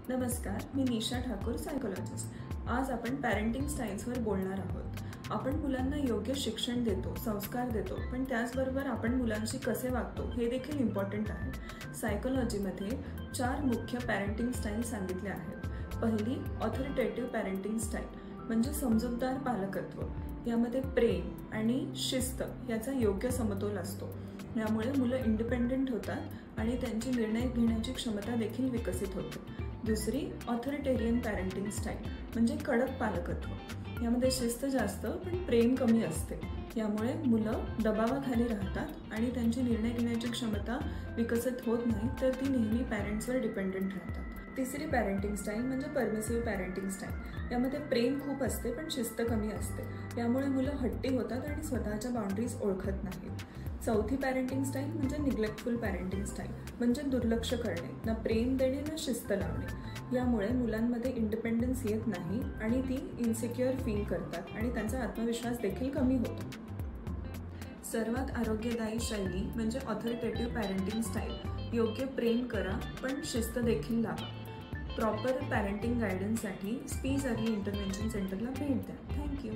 नमस्कार, मी निशा ठाकूर, सायकोलॉजिस्ट। आज आपण पॅरेंटिंग स्टाईल्सवर बोलणार आहोत। आपण मुलांना योग्य शिक्षण देतो, संस्कार देतो, पण त्याचबरोबर आपण मुलांशी कसे वागतो हे देखील इम्पॉर्टंट आहे। सायकोलॉजीमध्ये 4 मुख्य पॅरेंटिंग स्टाईल सांगितल्या आहेत। पहिली ऑथॉरिटेटिव्ह पॅरेंटिंग स्टाईल म्हणजे समजूतदार पालकत्व। यामध्ये प्रेम आणि शिस्त याचा योग्य समतोल असतो। यामुळे मुलं इंडिपेंडेंट होतात आणि त्यांची निर्णय घेण्याची क्षमता देखील विकसित होते। दुसरी ऑथॉरिटेरियन पॅरेंटिंग स्टाईल म्हणजे कडक पालकत्व। यामध्ये शिस्त जास्त पण प्रेम कमी असते। यामुळे मुलं दबावाखाली राहतात आणि त्यांची निर्णय घेण्याची क्षमता विकसित होत नाही, तर ती नेहमी पॅरेंट्सवर डिपेंडेंट राहतात। तिसरी पॅरेंटिंग स्टाईल म्हणजे परमिसिव्ह पॅरेंटिंग स्टाईल। यामध्ये प्रेम खूप असते पण शिस्त कमी असते। यामुळे मुलं हट्टी होतात आणि स्वतःच्या बाउंड्रीज ओळखत नाहीत। चौथी पॅरेंटिंग स्टाईल म्हणजे निग्लेक्टफुल पॅरेंटिंग स्टाईल म्हणजे दुर्लक्ष करणे, ना प्रेम देणे ना शिस्त लावणे। यामुळे मुलांमध्ये इंडिपेंडन्स येत नाही आणि ती इन्सिक्युअर फील करतात आणि त्यांचा आत्मविश्वास देखील कमी होतो। सर्वात आरोग्यदायी शैली म्हणजे ऑथॉरिटेटिव्ह पॅरेंटिंग स्टाईल। योग्य प्रेम करा पण शिस्त देखील लावा। प्रॉपर पॅरेंटिंग गायडन्ससाठी स्पीज अर्ली इंटरव्हेन्शन सेंटरला भेट द्या। थँक्यू।